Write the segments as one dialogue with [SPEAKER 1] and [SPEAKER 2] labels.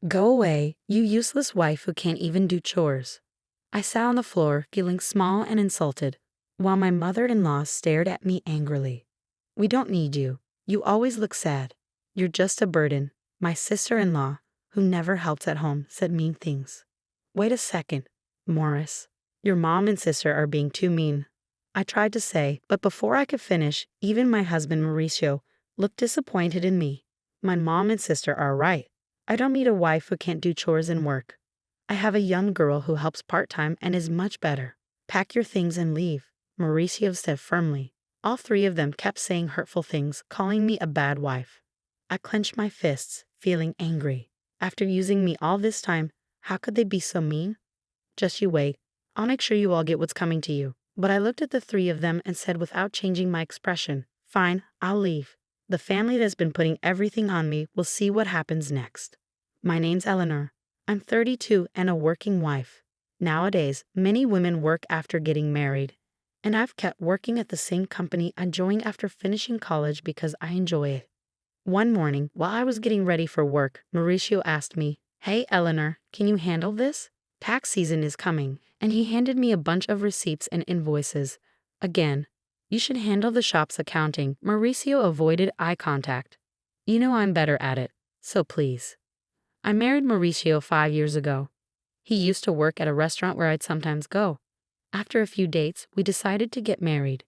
[SPEAKER 1] Go away, you useless wife who can't even do chores. I sat on the floor, feeling small and insulted, while my mother-in-law stared at me angrily. We don't need you. You always look sad. You're just a burden. My sister-in-law, who never helped at home, said mean things. Wait a second, Mauris. Your mom and sister are being too mean. I tried to say, but before I could finish, even my husband Mauricio looked disappointed in me. My mom and sister are right. I don't need a wife who can't do chores and work. I have a young girl who helps part-time and is much better. Pack your things and leave, Mauricio said firmly. All three of them kept saying hurtful things, calling me a bad wife. I clenched my fists, feeling angry. After using me all this time, how could they be so mean? Just you wait. I'll make sure you all get what's coming to you. But I looked at the three of them and said without changing my expression, fine, I'll leave. The family that's been putting everything on me will see what happens next. My name's Eleanor. I'm 32 and a working wife. Nowadays, many women work after getting married. And I've kept working at the same company I joined after finishing college because I enjoy it. One morning, while I was getting ready for work, Mauricio asked me, "Hey Eleanor, can you handle this? Tax season is coming," and he handed me a bunch of receipts and invoices. Again, "You should handle the shop's accounting." Mauricio avoided eye contact. "You know I'm better at it, so please." I married Mauricio 5 years ago. He used to work at a restaurant where I'd sometimes go. After a few dates, we decided to get married.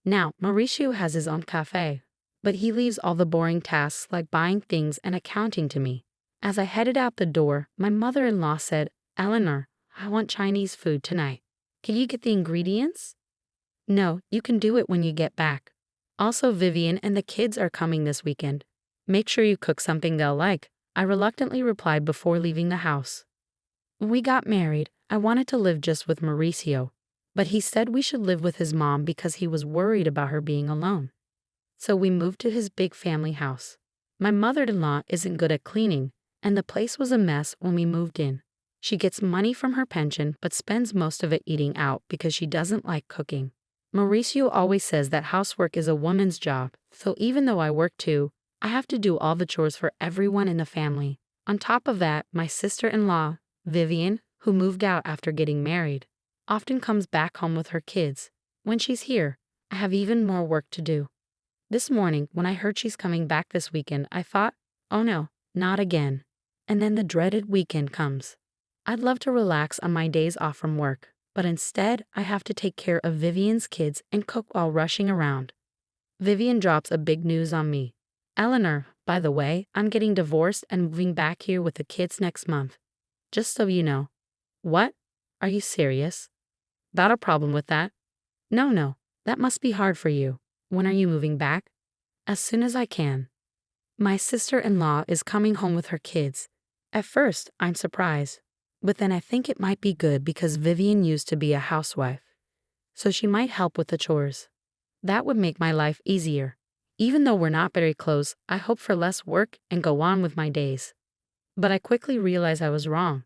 [SPEAKER 1] Now, Mauricio has his own cafe, but he leaves all the boring tasks like buying things and accounting to me. As I headed out the door, my mother-in-law said, "Eleanor, I want Chinese food tonight. Can you get the ingredients?" "No, you can do it when you get back. Also, Vivian and the kids are coming this weekend. Make sure you cook something they'll like," I reluctantly replied before leaving the house. When we got married, I wanted to live just with Mauricio, but he said we should live with his mom because he was worried about her being alone. So we moved to his big family house. My mother-in-law isn't good at cleaning, and the place was a mess when we moved in. She gets money from her pension but spends most of it eating out because she doesn't like cooking. Mauricio always says that housework is a woman's job, so even though I work too, I have to do all the chores for everyone in the family. On top of that, my sister-in-law, Vivian, who moved out after getting married, often comes back home with her kids. When she's here, I have even more work to do. This morning, when I heard she's coming back this weekend, I thought, oh no, not again. And then the dreaded weekend comes. I'd love to relax on my days off from work, but instead I have to take care of Vivian's kids and cook while rushing around. Vivian drops a big news on me. "Eleanor, by the way, I'm getting divorced and moving back here with the kids next month. Just so you know." "What? Are you serious? Got a problem with that?" No, that must be hard for you. When are you moving back?" "As soon as I can." My sister-in-law is coming home with her kids. At first, I'm surprised, but then I think it might be good because Vivian used to be a housewife, so she might help with the chores. That would make my life easier. Even though we're not very close, I hope for less work and go on with my days. But I quickly realized I was wrong.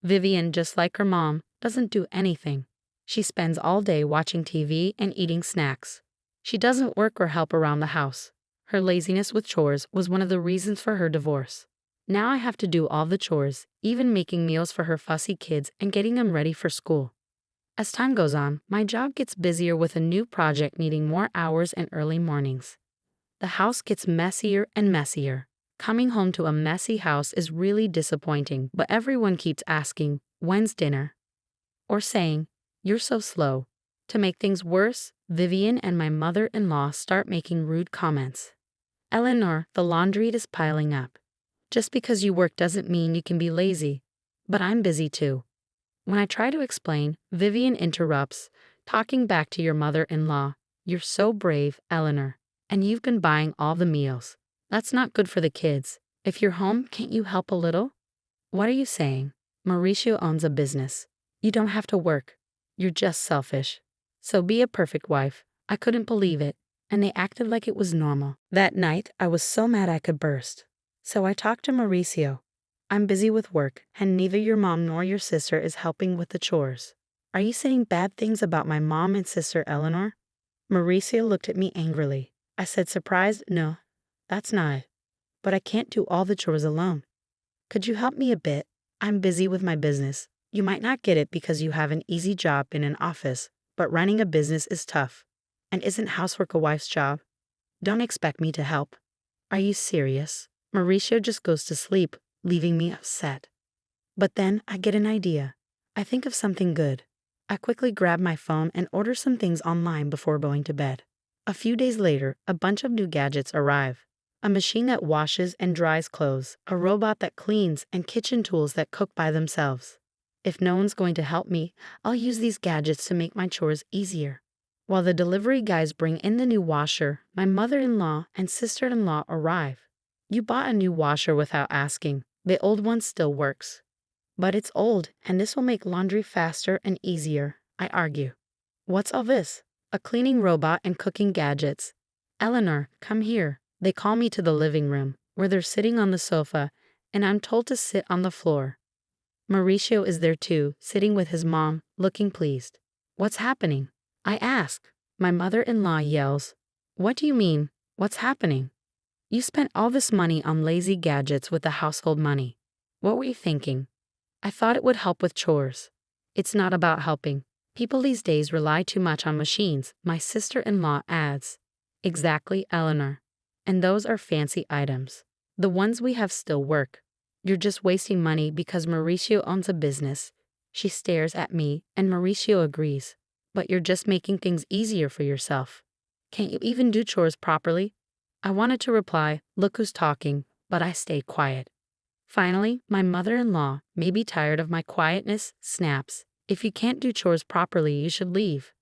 [SPEAKER 1] Vivian, just like her mom, doesn't do anything. She spends all day watching TV and eating snacks. She doesn't work or help around the house. Her laziness with chores was one of the reasons for her divorce. Now I have to do all the chores, even making meals for her fussy kids and getting them ready for school. As time goes on, my job gets busier with a new project needing more hours and early mornings. The house gets messier and messier. Coming home to a messy house is really disappointing, but everyone keeps asking, "When's dinner?" Or saying, "You're so slow." To make things worse, Vivian and my mother-in-law start making rude comments. "Eleanor, the laundry is piling up. Just because you work doesn't mean you can be lazy." But I'm busy too. When I try to explain, Vivian interrupts, talking back to your mother-in-law. "You're so brave, Eleanor. And you've been buying all the meals. That's not good for the kids. If you're home, can't you help a little?" What are you saying? Mauricio owns a business. You don't have to work. You're just selfish. So be a perfect wife. I couldn't believe it, and they acted like it was normal. That night, I was so mad I could burst. So I talked to Mauricio. "I'm busy with work, and neither your mom nor your sister is helping with the chores. Are you saying bad things about my mom and sister Eleanor?" Mauricio looked at me angrily. I said surprised, "No, that's not it. But I can't do all the chores alone." Could you help me a bit? I'm busy with my business. You might not get it because you have an easy job in an office, but running a business is tough. And isn't housework a wife's job? Don't expect me to help. Are you serious? Mauricio just goes to sleep, leaving me upset. But then I get an idea. I think of something good. I quickly grab my phone and order some things online before going to bed. A few days later, a bunch of new gadgets arrive. A machine that washes and dries clothes, a robot that cleans, and kitchen tools that cook by themselves. If no one's going to help me, I'll use these gadgets to make my chores easier. While the delivery guys bring in the new washer, my mother-in-law and sister-in-law arrive. You bought a new washer without asking. The old one still works. But it's old, and this will make laundry faster and easier, I argue. What's all this? A cleaning robot and cooking gadgets. Eleanor, come here. They call me to the living room, where they're sitting on the sofa, and I'm told to sit on the floor. Mauricio is there too, sitting with his mom, looking pleased. What's happening? I ask. My mother-in-law yells. What do you mean? What's happening? You spent all this money on lazy gadgets with the household money. What were you thinking? I thought it would help with chores. It's not about helping. People these days rely too much on machines, my sister-in-law adds. Exactly, Eleanor. And those are fancy items. The ones we have still work. You're just wasting money because Mauricio owns a business. She stares at me, and Mauricio agrees. But you're just making things easier for yourself. Can't you even do chores properly? I wanted to reply, look who's talking, but I stayed quiet. Finally, my mother-in-law, maybe tired of my quietness, snaps. If you can't do chores properly, you should leave.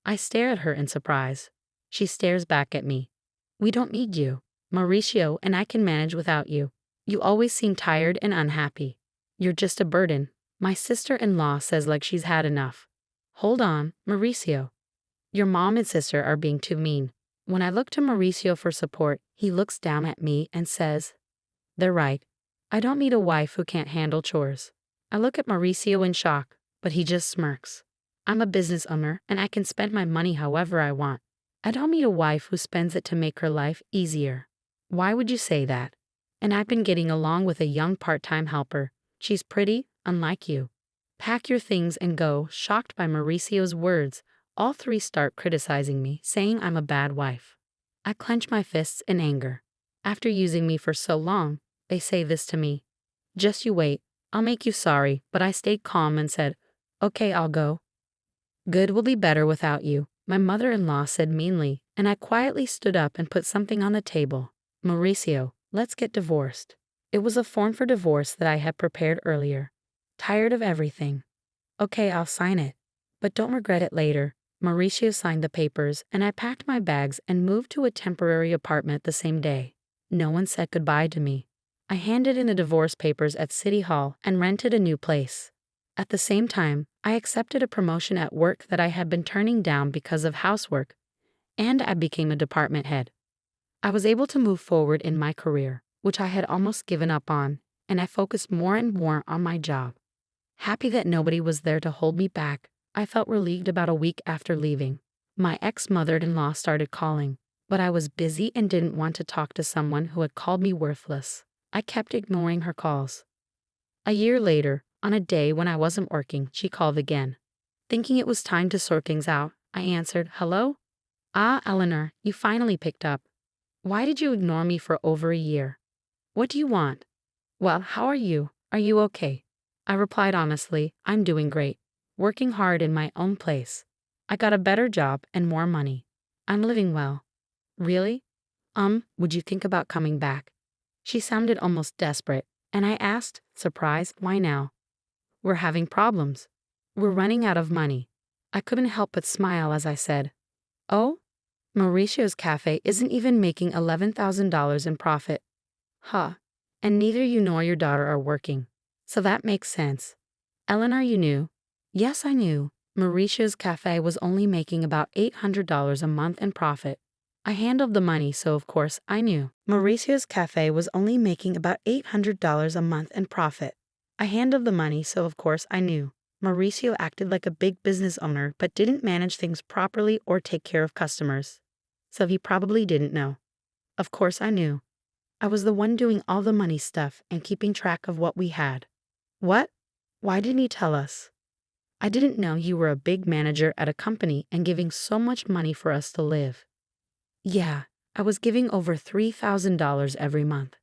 [SPEAKER 1] I stare at her in surprise. She stares back at me. We don't need you. Mauricio and I can manage without you. You always seem tired and unhappy. You're just a burden. My sister-in-law says like she's had enough. Hold on, Mauricio. Your mom and sister are being too mean. When I look to Mauricio for support, he looks down at me and says, they're right. I don't need a wife who can't handle chores. I look at Mauricio in shock, but he just smirks. I'm a business owner and I can spend my money however I want. I don't need a wife who spends it to make her life easier. Why would you say that? And I've been getting along with a young part-time helper. She's pretty, unlike you. Pack your things and go. Shocked by Mauricio's words, all three start criticizing me, saying I'm a bad wife. I clench my fists in anger. After using me for so long, they say this to me. Just you wait. I'll make you sorry, but I stayed calm and said, okay, I'll go. Good will be better without you, my mother-in-law said meanly, and I quietly stood up and put something on the table. Mauricio, let's get divorced. It was a form for divorce that I had prepared earlier. Tired of everything. Okay, I'll sign it. But don't regret it later. Mauricio signed the papers, and I packed my bags and moved to a temporary apartment the same day. No one said goodbye to me. I handed in the divorce papers at City Hall and rented a new place. At the same time, I accepted a promotion at work that I had been turning down because of housework, and I became a department head. I was able to move forward in my career, which I had almost given up on, and I focused more and more on my job. Happy that nobody was there to hold me back, I felt relieved about a week after leaving. My ex-mother-in-law started calling, but I was busy and didn't want to talk to someone who had called me worthless. I kept ignoring her calls. A year later, on a day when I wasn't working, she called again. Thinking it was time to sort things out, I answered, hello? Ah, Eleanor, you finally picked up. Why did you ignore me for over a year? What do you want? Well, how are you? Are you okay? I replied honestly, I'm doing great. Working hard in my own place. I got a better job and more money. I'm living well. Really? Would you think about coming back? She sounded almost desperate, and I asked, surprised, why now? We're having problems. We're running out of money. I couldn't help but smile as I said, oh? Mauricio's cafe isn't even making $11,000 in profit. Huh. And neither you nor your daughter are working. So that makes sense. Eleanor, you knew? Yes, I knew. Mauricio's cafe was only making about $800 a month in profit. I handled the money, so of course I knew. Mauricio's cafe was only making about $800 a month in profit. I handled the money, so of course I knew. Mauricio acted like a big business owner but didn't manage things properly or take care of customers. So he probably didn't know. Of course I knew. I was the one doing all the money stuff and keeping track of what we had. What? Why didn't you tell us? I didn't know you were a big manager at a company and giving so much money for us to live. Yeah, I was giving over $3,000 every month.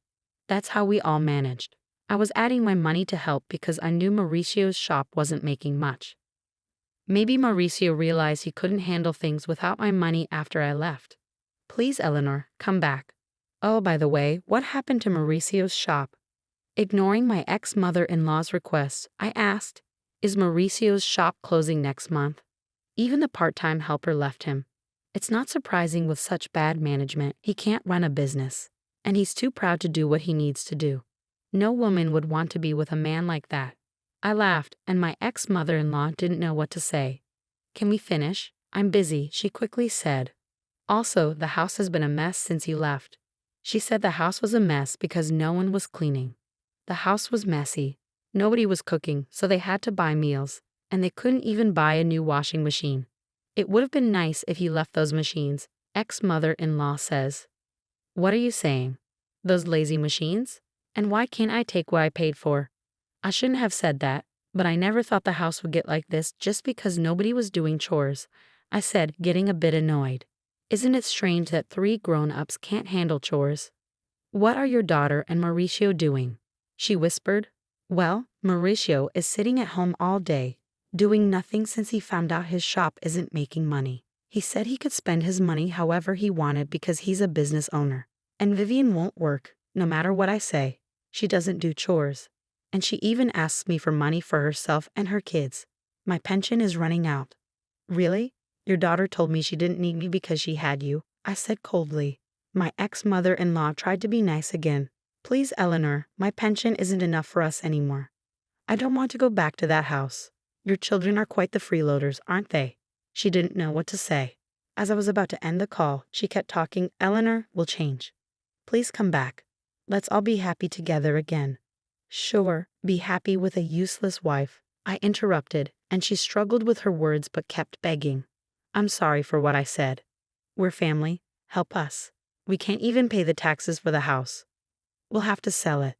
[SPEAKER 1] That's how we all managed. I was adding my money to help because I knew Mauricio's shop wasn't making much. Maybe Mauricio realized he couldn't handle things without my money after I left. Please, Eleanor, come back. Oh, by the way, what happened to Mauricio's shop? Ignoring my ex-mother-in-law's request, I asked, is Mauricio's shop closing next month? Even the part-time helper left him. It's not surprising with such bad management, he can't run a business. And he's too proud to do what he needs to do. No woman would want to be with a man like that. I laughed, and my ex-mother-in-law didn't know what to say. Can we finish? I'm busy, she quickly said. Also, the house has been a mess since you left. She said the house was a mess because no one was cleaning. The house was messy. Nobody was cooking, so they had to buy meals, and they couldn't even buy a new washing machine. It would have been nice if you left those machines, ex-mother-in-law says. What are you saying? Those lazy machines? And why can't I take what I paid for? I shouldn't have said that, but I never thought the house would get like this just because nobody was doing chores, I said, getting a bit annoyed. Isn't it strange that 3 grown-ups can't handle chores? What are your daughter and Mauricio doing? She whispered. Well, Mauricio is sitting at home all day, doing nothing since he found out his shop isn't making money. He said he could spend his money however he wanted because he's a business owner. And Vivian won't work, no matter what I say. She doesn't do chores. And she even asks me for money for herself and her kids. My pension is running out. Really? Your daughter told me she didn't need me because she had you, I said coldly. My ex-mother-in-law tried to be nice again. Please, Eleanor, my pension isn't enough for us anymore. I don't want to go back to that house. Your children are quite the freeloaders, aren't they? She didn't know what to say. As I was about to end the call, she kept talking. Eleanor will change. Please come back. Let's all be happy together again. Sure, be happy with a useless wife, I interrupted, and she struggled with her words but kept begging. I'm sorry for what I said. We're family. Help us. We can't even pay the taxes for the house. We'll have to sell it.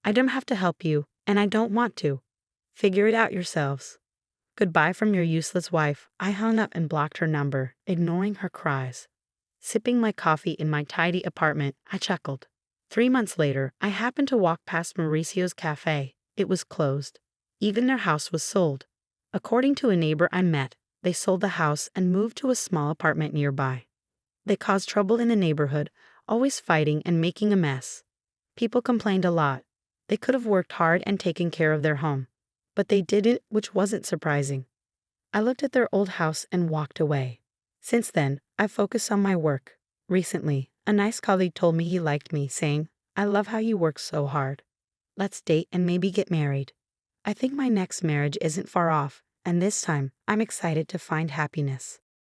[SPEAKER 1] I don't have to help you, and I don't want to. Figure it out yourselves. Goodbye from your useless wife. I hung up and blocked her number, ignoring her cries. Sipping my coffee in my tidy apartment, I chuckled. 3 months later, I happened to walk past Mauricio's cafe. It was closed. Even their house was sold. According to a neighbor I met, they sold the house and moved to a small apartment nearby. They caused trouble in the neighborhood, always fighting and making a mess. People complained a lot. They could have worked hard and taken care of their home. But they didn't, which wasn't surprising. I looked at their old house and walked away. Since then, I've focused on my work. Recently, a nice colleague told me he liked me, saying, I love how you work so hard. Let's date and maybe get married. I think my next marriage isn't far off, and this time, I'm excited to find happiness.